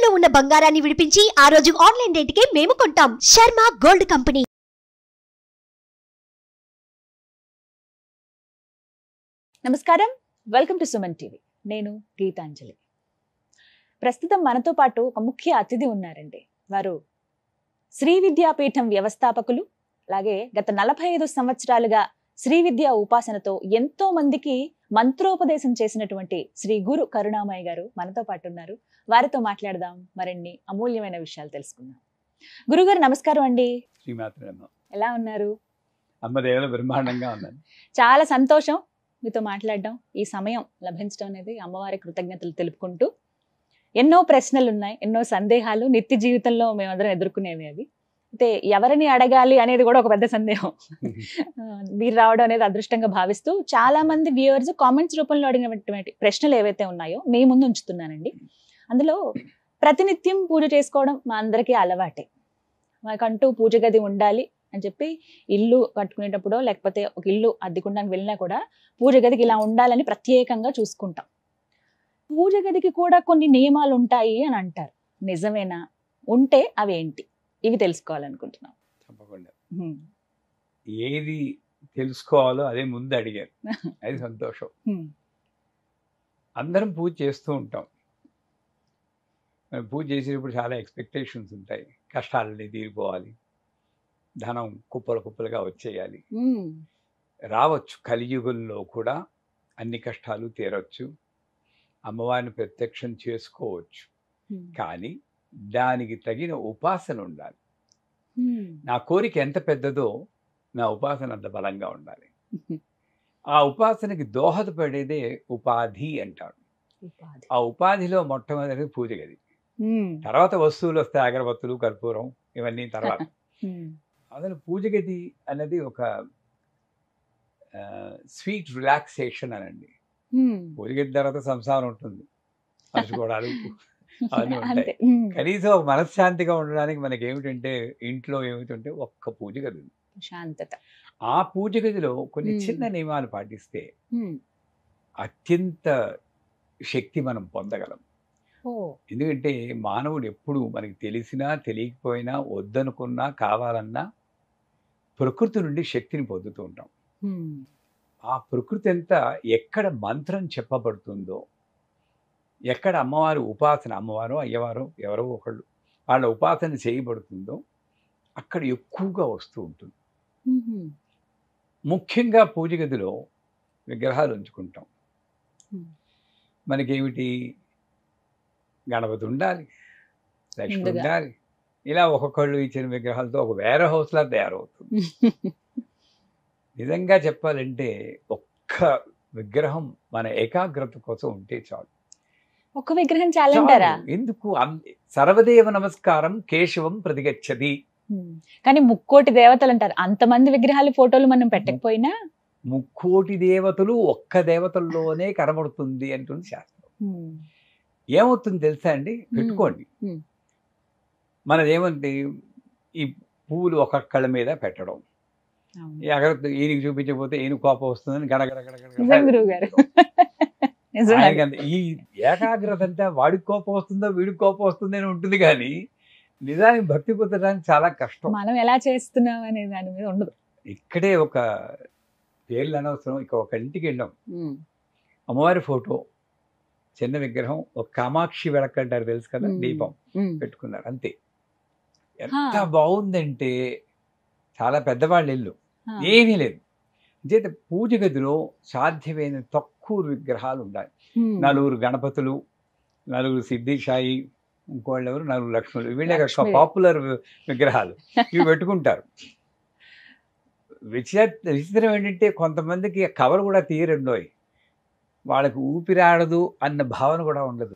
తాకట్టులో ఉన్న బంగారాన్ని విడిపించి ఆ రోజు ఆన్లైన్ రేటుకే మేము కొంటాం. Sharma gold company. నమస్కారం, వెల్కమ్ టు సుమన్ టీవీ. నేను గీతాంజలి. ప్రస్తుతం మనతో పాటు ఒక ముఖ్య అతిథి ఉన్నారండి. వారు శ్రీ విద్యాపీఠం వ్యవస్థాపకులు, అలాగే గత 45 సంవత్సరాలుగా శ్రీ విద్యా ఉపాసనతో ఎంతో మందికి మంత్రోపదేశం చేసినటువంటి శ్రీ గురు కరుణామయ్య గారు మనతో పాటు ఉన్నారు. వారితో మాట్లాడదాం, మరిన్ని అమూల్యమైన విషయాలు తెలుసుకుందాం. గురుగారు నమస్కారం అండి. ఎలా ఉన్నారు? అమ్మదేవుల బ్రహ్మాండంగా ఉన్నాను. చాలా సంతోషం మీతో మాట్లాడడం, ఈ సమయం లభించడం అనేది అమ్మవారి కృతజ్ఞతలు తెలుపుకుంటూ. ఎన్నో ప్రశ్నలు ఉన్నాయి, ఎన్నో సందేహాలు నిత్య జీవితంలో మేమందరం ఎదుర్కొనేవి. అవి అయితే ఎవరిని అడగాలి అనేది కూడా ఒక పెద్ద సందేహం. మీరు రావడం అనేది అదృష్టంగా భావిస్తూ చాలా మంది వ్యూవర్స్ కామెంట్స్ రూపంలో అడిగినటువంటి ప్రశ్నలు ఏవైతే ఉన్నాయో మీ ముందు ఉంచుతున్నానండి. అందులో ప్రతినిత్యం పూజ చేసుకోవడం మా అందరికీ అలవాటే. మాకంటూ పూజ గది ఉండాలి అని చెప్పి ఇల్లు కట్టుకునేటప్పుడు, లేకపోతే ఒక ఇల్లు అద్దెకుండానికి వెళ్ళినా కూడా పూజ గదికి ఇలా ఉండాలని ప్రత్యేకంగా చూసుకుంటాం. పూజ గదికి కూడా కొన్ని నియమాలు ఉంటాయి అని అంటారు. నిజమేనా? ఉంటే అవి ఏంటి? ఇవి తెలుసుకోవాలనుకుంటున్నాం. తప్పకుండా. ఏది తెలుసుకోవాలో అదే ముందు అడిగారు, అది సంతోషం. అందరం పూజ చేస్తూ ఉంటాం. పూజ చేసేటప్పుడు చాలా ఎక్స్పెక్టేషన్స్ ఉంటాయి. కష్టాలన్నీ తీరిపోవాలి, ధనం కుప్పలు కుప్పలుగా వచ్చేయాలి. రావచ్చు, కలియుగంలో కూడా అన్ని కష్టాలు తీరవచ్చు, అమ్మవారిని ప్రత్యక్షం చేసుకోవచ్చు. కానీ దానికి తగిన ఉపాసన ఉండాలి. నా కోరిక ఎంత పెద్దదో నా ఉపాసన అంత బలంగా ఉండాలి. ఆ ఉపాసనకి దోహదపడేదే ఉపాధి అంటారు. ఆ ఉపాధిలో మొట్టమొదటి పూజ గది, తర్వాత వస్తువులు వస్తాయి, అగరబత్తులు, కర్పూరం, ఇవన్నీ తర్వాత. అసలు పూజ గది అన్నది ఒక స్వీట్ రిలాక్సేషన్ అనండి. పూజ గది తర్వాత సంసారం ఉంటుంది, మర్చిపోవడాలు అవన్నీ ఉంటాయి. కనీసం ఒక మనశ్శాంతిగా ఉండడానికి మనకి ఏమిటంటే, ఇంట్లో ఏమిటంటే ఒక్క పూజ గది ఉంది, శాంతత. ఆ పూజ గదిలో కొన్ని చిన్న నియమాలు పాటిస్తే అత్యంత శక్తి మనం పొందగలం. ఎందుకంటే మానవుడు ఎప్పుడు మనకి తెలిసినా తెలియకపోయినా, వద్దనుకున్నా కావాలన్నా ప్రకృతి నుండి శక్తిని పొందుతూ ఉంటాం. ఆ ప్రకృతి అంతా ఎక్కడ మంత్రం చెప్పబడుతుందో, ఎక్కడ అమ్మవారు ఉపాసన, అమ్మవారు అయ్యవారు ఎవరో ఒకళ్ళు వాళ్ళ ఉపాసన చేయబడుతుందో అక్కడ ఎక్కువగా వస్తూ ఉంటుంది. ముఖ్యంగా పూజ గదిలో విగ్రహాలు ఉంచుకుంటాం. మనకేమిటి, గణపతి ఉండాలి, లక్ష్మి ఉండాలి, ఇలా ఒక్కొక్కళ్ళు ఇచ్చిన విగ్రహాలతో ఒక వేర్ హౌస్లా తయారవుతుంది. నిజంగా చెప్పాలంటే ఒక్క విగ్రహం మన ఏకాగ్రత కోసం ఉంటే చాలు. ఒక విగ్రహం చాలంటారా? ఎందుకు? సర్వదేవ నమస్కారం కేశవం ప్రతిగచ్చది. కానీ ముక్కోటి దేవతలు అంటారు. అంతమంది విగ్రహాలు, ఫోటోలు మనం పెట్టకపోయినా ముక్కోటి దేవతలు ఒక్క దేవతల్లోనే కనబడుతుంది అంటుంది శాస్త్రం. ఏమవుతుంది తెలుసా అండి? పెట్టుకోండి. మనదేమంటే ఈ పువ్వులు ఒక్కొక్కళ్ళ మీద పెట్టడం, ఈయనకి చూపించకపోతే ఈయన కోపం వస్తుందని గడగడ. ఈ ఏకాగ్రత అంతా వాడికి కోపం వస్తుందో వీడికి కోపం వస్తుందో అని ఉంటుంది, కానీ నిజానికి భక్తి పొందడానికి చాలా కష్టం. మనం ఎలా చేస్తున్నాం అనే దాని మీద ఉండదు. ఇక్కడే ఒక పేర్లు అనవసరం, ఇక ఒక ఇంటికి వెళ్ళాం, అమ్మవారి ఫోటో, చిన్న విగ్రహం, ఒక కామాక్షి వెళకంటారు తెలుసు కదా, దీపం పెట్టుకున్నారు, అంతే. ఎంత బాగుందంటే, చాలా పెద్దవాళ్ళ ఇల్లు, ఏమీ లేదు. చేత పూజ గదిలో సాధ్యమైన తక్కువ విగ్రహాలు ఉండాలి. 4 గణపతులు, 4 సిద్ధిసాయి, ఇంకోళ్ళు ఎవరు 4 లక్ష్మణులు, వీళ్ళే పాపులర్ విగ్రహాలు, ఇవి పెట్టుకుంటారు. విచిత్రం ఏంటంటే కొంతమందికి కవర్ కూడా తీయరండోయ్, వాళ్ళకి ఊపిరాడదు అన్న భావన కూడా ఉండదు.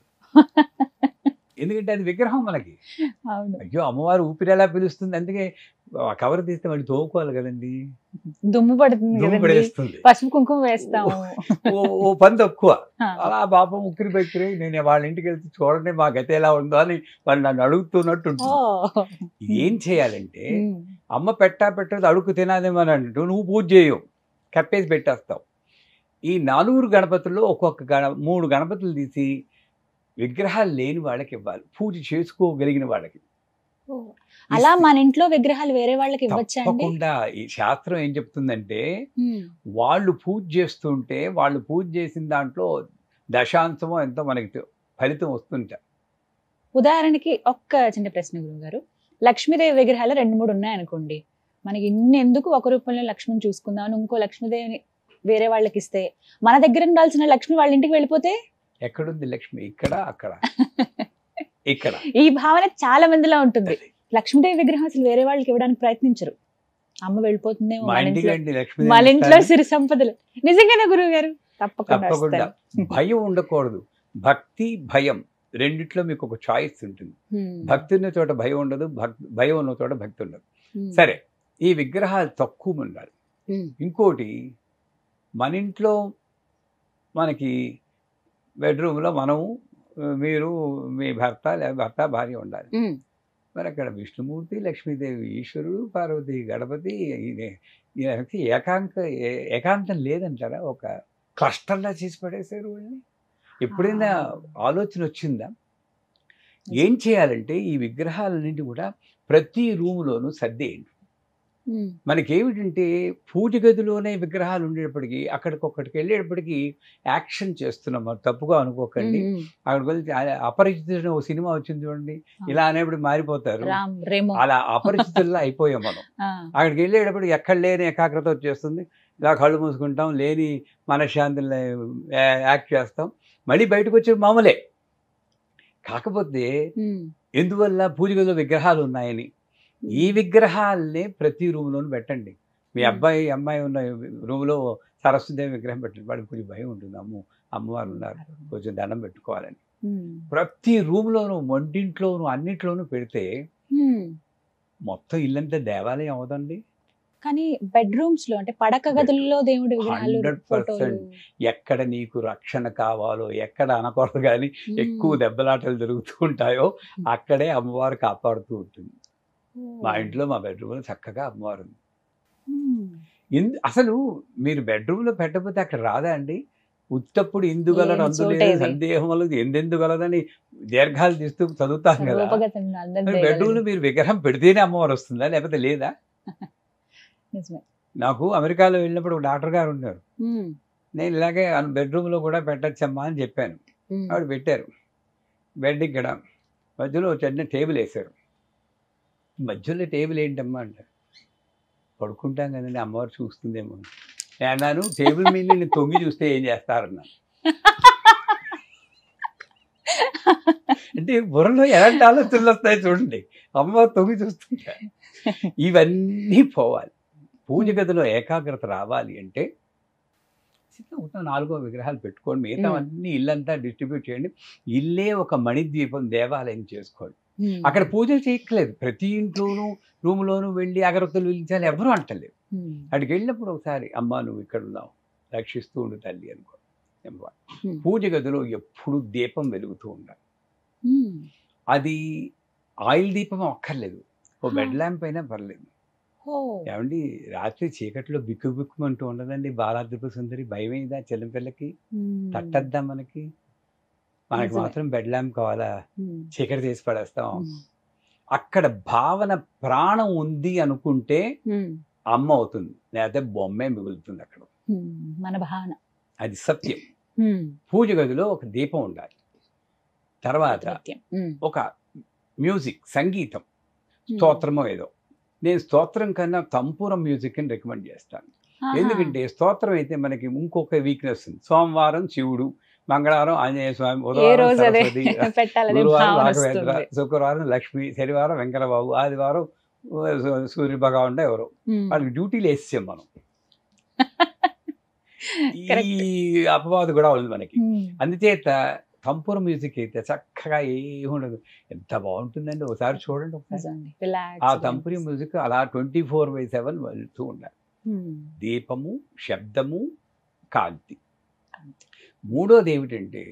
ఎందుకంటే అది విగ్రహం మనకి. అయ్యో అమ్మవారు ఊపిరి ఎలా పిలుస్తుంది, అందుకే కవర్ తీస్తే మళ్ళీ తోముకోవాలి కదండి, దుమ్ము పడుతుంది, పసుపు కుంకుమ వేస్తాము, ఓ పని తక్కువ. అలా పాపం ఉక్కిరి బెక్కిరి, నేను వాళ్ళ ఇంటికి వెళ్తే చూడండి మా గత ఎలా ఉందో అని వాళ్ళు నన్ను అడుగుతున్నట్టు ఉంటుంది. ఏం చేయాలంటే, అమ్మ పెట్టదు అడుగు తినాదేమని అంటూ నువ్వు పూజ చేయవు, కప్పేసి పెట్టేస్తావు. ఈ 4 గణపతుల్లో ఒక్కొక్క 3 గణపతులు తీసి విగ్రహాలు లేని వాళ్ళకి ఇవ్వాలి, పూజ చేసుకోగలిగిన వాళ్ళకి. అలా మన ఇంట్లో విగ్రహాలు వేరే వాళ్ళకి ఇవ్వచ్చా అండి? తప్పకుండా. ఈ శాస్త్రం ఏం చెప్తుందంటే వాళ్ళు పూజ చేస్తుంటే వాళ్ళు పూజ చేసిన దాంట్లో దశాంశమో ఎంతో మనకి ఫలితం వస్తుంటా. ఉదాహరణకి ఒక్క చిన్న ప్రశ్న గురుగారు, లక్ష్మీదేవి విగ్రహాలు 2-3 ఉన్నాయనుకోండి, మనకి ఇన్ని ఎందుకు ఒక రూపంలో లక్ష్మిని చూసుకుందాం అని ఇంకో లక్ష్మీదేవిని వేరే వాళ్ళకి ఇస్తే, మన దగ్గర ఉండాల్సిన లక్ష్మి వాళ్ళ ఇంటికి వెళ్ళిపోతే ఎక్కడుంది లక్ష్మి? ఇక్కడ, అక్కడ, ఇక్కడ. ఈ భావన చాలా మందిలో ఉంటుంది. లక్ష్మీదేవి విగ్రహం అసలు వేరే వాళ్ళకి ఇవ్వడానికి ప్రయత్నించరు. అమ్మ వెళ్ళిపోతుందేమో మన ఇంట్లో సిరి సంపదలు. నిజంగానే గురువు గారు? తప్పకుండా. భయం ఉండకూడదు. భక్తి భయం రెండిట్లో మీకు ఒక చాయిస్ ఉంటుంది. భక్తి ఉన్న చోట భయం ఉండదు, భయం ఉన్న చోట భక్తి ఉండదు. సరే, ఈ విగ్రహాలు తక్కువ ఉండాలి. ఇంకోటి, మన ఇంట్లో మనకి బెడ్రూమ్లో మనము, మీరు, మీ భర్త లేదా భర్త భార్య ఉండాలి. మరి అక్కడ విష్ణుమూర్తి, లక్ష్మీదేవి, ఈశ్వరుడు, పార్వతి, గణపతి, ఏకాంతం లేదంటారా? ఒక క్లస్టర్లా చేసి పడేశారు వాళ్ళని. ఎప్పుడైనా ఆలోచన వచ్చిందా? ఏం చేయాలంటే ఈ విగ్రహాలన్నింటి కూడా ప్రతి రూములోనూ సర్దేయండి. మనకేమిటంటే పూజ గదిలోనే విగ్రహాలు ఉండేటప్పటికీ అక్కడికొక్కడికి వెళ్ళేటప్పటికీ యాక్షన్ చేస్తున్నాం. తప్పుగా అనుకోకండి. అక్కడికి వెళ్తే అపరిచితుడు ఓ సినిమా వచ్చింది చూడండి, ఇలా అనేప్పుడు మారిపోతారు. అలా అపరిచితుల్లా అయిపోయాం మనం. అక్కడికి వెళ్ళేటప్పటికి ఎక్కడ లేని ఏకాగ్రత వచ్చేస్తుంది. ఇలా కళ్ళు మూసుకుంటాం, లేని మనశ్శాంతిని యాక్ట్ చేస్తాం. మళ్ళీ బయటకు వచ్చే మామూలే. కాకపోతే ఎందువల్ల? పూజ గదిలో విగ్రహాలు ఉన్నాయని. ఈ విగ్రహాలనే ప్రతి రూమ్లోనూ పెట్టండి. మీ అబ్బాయి అమ్మాయి ఉన్న రూమ్లో సరస్వతిదేవి విగ్రహం పెట్టండి. వాడికి కొంచెం భయం ఉంటుంది, అమ్మవారు ఉన్నారు, కొంచెం దండం పెట్టుకోవాలని. ప్రతి రూమ్లోనూ, వంటింట్లోనూ, అన్నింటిలోనూ పెడితే మొత్తం ఇల్లంతా దేవాలయం అవదండి. కానీ బెడ్రూమ్స్ లో, అంటే పడక గదుల్లో దేవుడి విగ్రహాలు, 100%. ఎక్కడ నీకు రక్షణ కావాలో, ఎక్కడ అనకూడదు కానీ ఎక్కువ దెబ్బలాటలు జరుగుతూ ఉంటాయో అక్కడే అమ్మవారు కాపాడుతూ ఉంటుంది. మా ఇంట్లో, మా బెడ్రూమ్లో చక్కగా అమ్మవారు ఉంది. అసలు మీరు బెడ్రూమ్లో పెట్టకపోతే అక్కడ రాదా అండి? ఉత్తప్పుడు ఇందుగలడు అందులో సందేహం వల్ల ఎందెందుగలదని దీర్ఘాలు తీస్తూ చదువుతాం కదా. బెడ్రూమ్లో మీరు విగ్రహం పెడితేనే అమ్మవారు వస్తుందా, లేకపోతే లేదా? నాకు అమెరికాలో వెళ్ళినప్పుడు ఒక డాక్టర్ గారు ఉన్నారు. నేను ఇలాగే బెడ్రూమ్లో కూడా పెట్టచ్చమ్మా అని చెప్పాను. ఆవిడ పెట్టారు. బెడ్ ఇక్కడ మధ్యలో చిన్న టేబుల్ వేశారు. మధ్యలో టేబుల్ ఏంటమ్మా అంటారు. పడుకుంటాం కదండి, అమ్మవారు చూస్తుందేమో అన్నాను. టేబుల్ మీద నేను తొంగి చూస్తే ఏం చేస్తారన్నా. అంటే బుర్రలో ఎలాంటి ఆలోచనలు వస్తాయి చూడండి, అమ్మవారు తొంగి చూస్తుంటా. ఇవన్నీ పోవాలి. పూజ గదిలో ఏకాగ్రత రావాలి అంటే 4 విగ్రహాలు పెట్టుకోండి. మిగతా అన్ని ఇల్లంతా డిస్ట్రిబ్యూట్ చేయండి. ఇల్లే ఒక మణిద్వీపం, దేవాలయం చేసుకోండి. అక్కడ పూజలు చేయట్లేదు. ప్రతి ఇంట్లోనూ, రూమ్లోనూ వెళ్ళి అగరొత్తులు వెలిగించాలి ఎవరు అంటలేదు. అక్కడికి వెళ్ళినప్పుడు ఒకసారి, అమ్మ నువ్వు ఇక్కడ ఉన్నావు, రక్షిస్తూ ఉండు తల్లి అనుకో. పూజ గదిలో ఎప్పుడు దీపం వెలుగుతూ ఉండాలి. అది ఆయిల్ దీపం అక్కర్లేదు, ఓ బెడ్ ల్యాంప్ అయినా పర్లేదు. ఏమండి, రాత్రి చీకట్లో బిక్కు బిక్కుమంటూ ఉండదండి బాలాద్రిపు సుందరి. భయమైందా చెల్లంపిల్లకి? తట్టద్దా మనకి? మనకి మాత్రం బెడ్ ల్యాంప్ కావాలా? చీకటి చేసి పడేస్తాం. అక్కడ భావన ప్రాణం ఉంది అనుకుంటే అమ్మ అవుతుంది, లేకపోతే బొమ్మే మిగులుతుంది అక్కడ. మన భావన అది సత్యం. పూజ గదిలో ఒక దీపం ఉండాలి. తర్వాత ఒక మ్యూజిక్, సంగీతం, స్తోత్రమో ఏదో. నేను స్తోత్రం కన్నా తంపూరం మ్యూజిక్ అని రికమెండ్ చేస్తాను. ఎందుకంటే స్తోత్రం అయితే మనకి ఇంకొక వీక్నెస్ ఉంది. సోమవారం శివుడు, మంగళవారం ఆంజనేయ స్వామి, బుధవారం సరస్వతి, గురువారం రాఘవేంద్ర, శుక్రవారం లక్ష్మి, శనివారం వెంకటబాబు, ఆదివారం సూర్య భగవాన్ ఎవరు, వాళ్ళకి డ్యూటీలు వేసాం మనం. ఈ అపవాదు కూడా ఉంది మనకి. అందుచేత తంపూర మ్యూజిక్ అయితే చక్కగా ఏముండదు, ఎంత బాగుంటుందండి. ఒకసారి చూడండి ఒకసారి. ఆ తంపూరి మ్యూజిక్ అలా 24/7 వెళ్తూ ఉండాలి. దీపము, శబ్దము, కాంతి. మూడోది ఏమిటంటే,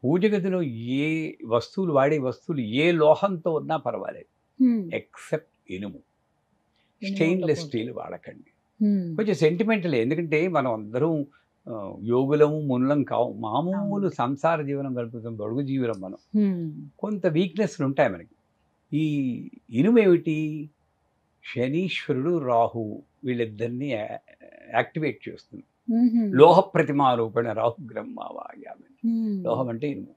పూజ గదిలో ఏ వస్తువులు, వాడే వస్తువులు ఏ లోహంతో ఉన్నా పర్వాలేదు, ఎక్సెప్ట్ ఇనుము. స్టెయిన్లెస్ స్టీల్ వాడకండి. కొంచెం సెంటిమెంటల్. ఎందుకంటే మనం అందరం యోగులము మునులం కావు, మామూలు సంసార జీవనం గడుపుతాం, బడుగు జీవనం మనం. కొంత వీక్నెస్లు ఉంటాయి మనకి. ఈ ఇనుము ఏమిటి, శనీశ్వరుడు రాహు వీళ్ళిద్దరిని యాక్టివేట్ చేస్తుంది. లోహ ప్రతిమారూపణ రాహు బ్రహ్మవాయామి. లోహం అంటే ఇనుము.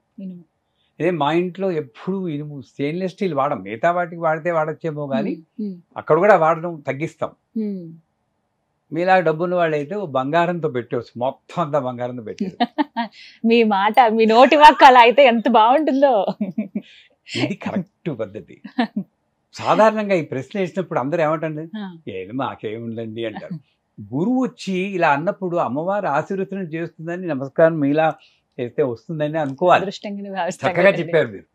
అదే మా ఇంట్లో ఎప్పుడు ఇనుము స్టెయిన్లెస్ స్టీల్ వాడం, మిగతా వాటికి వాడితే వాడచ్చేమో కానీ అక్కడ కూడా వాడడం తగ్గిస్తాం. మీలా డబ్బున్న వాళ్ళు అయితే బంగారంతో పెట్టవచ్చు, మొత్తం అంతా బంగారంతో పెట్టారు. మీ మాట, మీ నోటి వాక్ అలా అయితే ఎంత బాగుంటుందో. ఇది కరెక్ట్ పద్ధతి. సాధారణంగా ఈ ప్రశ్న వేసినప్పుడు అందరూ ఏమంటండి, ఏది మాకేముందండి అంటారు. గురువు వచ్చి ఇలా అన్నప్పుడు అమ్మవారు ఆశీర్వచనం చేస్తుందని, నమస్కారం మీలా చేస్తే వస్తుందని అనుకోవాలి. చక్కగా చెప్పారు మీరు.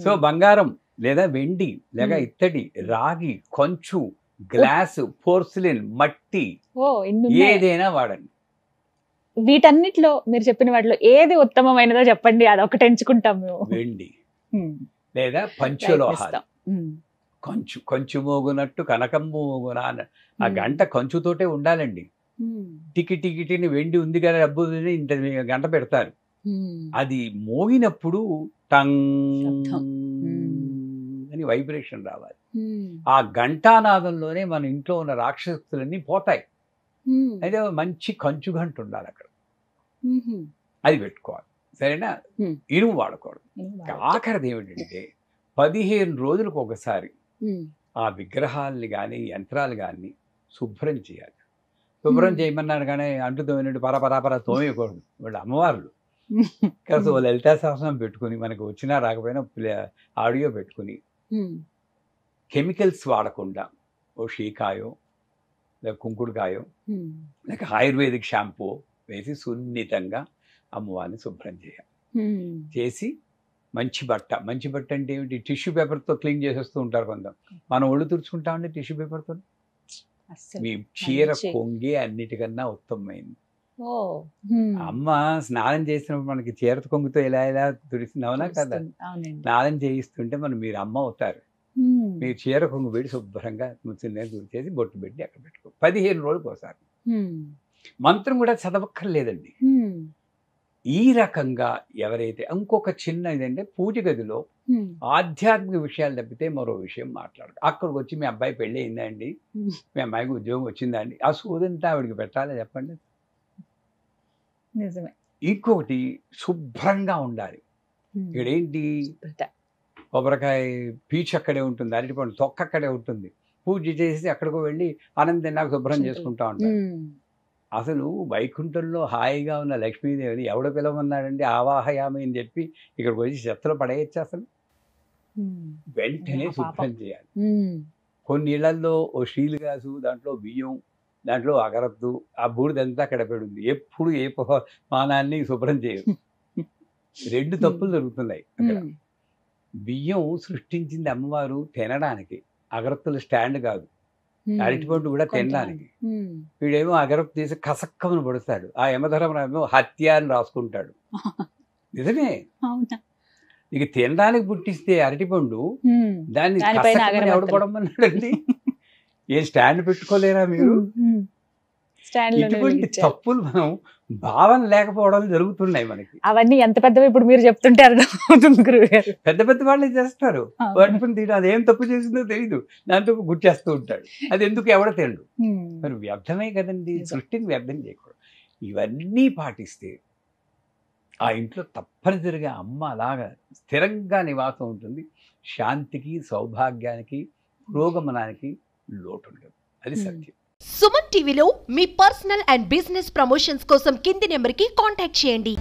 సో బంగారం లేదా వెండి లేక ఇత్తడి, రాగి, కొంచు, గ్లాసు, పోర్సిలిన్, మట్టి ఏదైనా వాడండి. వీటన్నిటిలో మీరు చెప్పిన వాటిలో ఏది ఉత్తమమైనదో చెప్పండి, అది ఒకటి ఎంచుకుంటాం మేము. వెండి లేదా పంచలోహాలు. కొంచు మోగునట్టు కనకంబు మోగున, ఆ గంట కంచుతోటే ఉండాలండి. టికిటిని వెండి ఉంది కదా డబ్బు ఇంత గంట పెడతారు, అది మోగినప్పుడు టంగ్ అని వైబ్రేషన్ రావాలి. ఆ ఘంటానాదంలోనే మన ఇంట్లో ఉన్న రాక్షసులన్నీ పోతాయి. అయితే మంచి కంచు గంట ఉండాలి అక్కడ, అది పెట్టుకోవాలి. సరేనా? ఇనుము వాడకూడదు. ఆఖరిది ఏమిటంటే 15 రోజులకు ఒకసారి ఆ విగ్రహాలని కానీ యంత్రాలు కానీ శుభ్రం చేయాలి. శుభ్రం చేయమన్నారు కానీ అంటు తోమినట్టు పరపరాపర తోమేయకూడదు. వాళ్ళు అమ్మవార్లు కాదు, లలితా సహస్రం పెట్టుకుని, మనకు వచ్చినా రాకపోయినా ఆడియో పెట్టుకుని, కెమికల్స్ వాడకుండా ఓ షీకాయో లేక కుంకుడుకాయో లేక ఆయుర్వేదిక్ షాంపూ వేసి సున్నితంగా అమ్మవారిని శుభ్రం చేయాలి. చేసి మంచి బట్ట అంటే ఏమిటి, టిష్యూ పేపర్తో క్లీన్ చేసేస్తూ ఉంటారు కొంత. మనం ఒళ్ళు తుడుచుకుంటామండి టిష్యూ పేపర్తో. మీ చీర కొంగి అన్నిటికన్నా ఉత్తమమైంది. అమ్మ స్నానం చేసినప్పుడు మనకి చీర కొంగుతో ఇలా తుడిసినవునా కదా, స్నానం చేయిస్తుంటే మీరు అమ్మ అవుతారు. మీరు చీర కొంగు పెట్టి శుభ్రంగా తుడిచేసి బొట్టు పెట్టి అక్కడ పెట్టుకో. 15 రోజులకు ఒకసారి. మంత్రం కూడా చదవక్కర్లేదండి. ఈ రకంగా ఎవరైతే, ఇంకొక చిన్న ఇదంటే పూజ గదిలో ఆధ్యాత్మిక విషయాలు తప్పితే మరో విషయం మాట్లాడదు. అక్కడికి వచ్చి మీ అబ్బాయి పెళ్ళి అయిందా అండి, మీ అమ్మాయికి ఉద్యోగం వచ్చిందా అండి, ఆ సూదంతా ఆవిడికి పెట్టాలి చెప్పండి. నిజమే. ఇంకొకటి శుభ్రంగా ఉండాలి. ఇక్కడేంటి, కొబ్బరికాయ పీచు అక్కడే ఉంటుంది, అరటిపండు తొక్క అక్కడే ఉంటుంది. పూజ చేసి అక్కడికి వెళ్ళి ఆనందం నాకు శుభ్రం చేసుకుంటా ఉంటారు. అసలు వైకుంఠంలో హాయిగా ఉన్న లక్ష్మీదేవిని ఎవడ పిలవన్నాడండి, ఆవాహయామి అని చెప్పి ఇక్కడికి వచ్చి చెత్తలో పడేయచ్చు. అసలు వెంటనే శుభ్రం చేయాలి. కొన్ని ఇళ్లలో ఓ స్టీల్ గ్లాసు, దాంట్లో బియ్యం, దాంట్లో అగరత్తు, ఆ బూడిదంతా అక్కడ పెడుంది. ఎప్పుడు ఏ మానాన్ని శుభ్రం చేయరు. 2 తప్పులు జరుగుతున్నాయి అక్కడ. బియ్యం సృష్టించింది అమ్మవారు తినడానికి, అగరత్తుల స్టాండ్ కాదు. అరటిపండు కూడా తినడానికి. వీడేమో అగరత్తు తీసి కసక్కమని పడుస్తాడు. ఆ యమధర్మరామేమో హత్య అని రాసుకుంటాడు. నిజమే. ఇక తినడానికి పుట్టిస్తే అరటిపండు, దాన్ని ఎవడు పడమన్నాడండి. ఏ స్టాండ్ పెట్టుకోలేరా మీరు? ఇటువంటి తప్పులు మనం భావన లేకపోవడం జరుగుతున్నాయి మనకి. అవన్నీ ఎంత పెద్దవి ఇప్పుడు మీరు చెప్తుంటే అర్థమవుతుంది గురువుగారు. పెద్ద వాళ్ళే చేస్తారు. వాటిని తిన అదేం తప్పు చేసిందో తెలియదు, దాంతో గుర్చేస్తూ ఉంటాడు. అది ఎందుకు ఎవడ తినడు. మరి వ్యర్థమే కదండి, సృష్టిని వ్యర్థం చేయకూడదు. ఇవన్నీ పాటిస్తే ఆ ఇంట్లో తప్పనిసరిగా అమ్మ అలాగా స్థిరంగా నివాసం ఉంటుంది. శాంతికి, సౌభాగ్యానికి, పురోగమనానికి లోటు ఉండదు. అది సత్యం. సుమన్ టీవీలో మీ పర్సనల్ అండ్ బిజినెస్ ప్రమోషన్స్ కోసం కింది నెంబర్కి కాంటాక్ట్ చేయండి.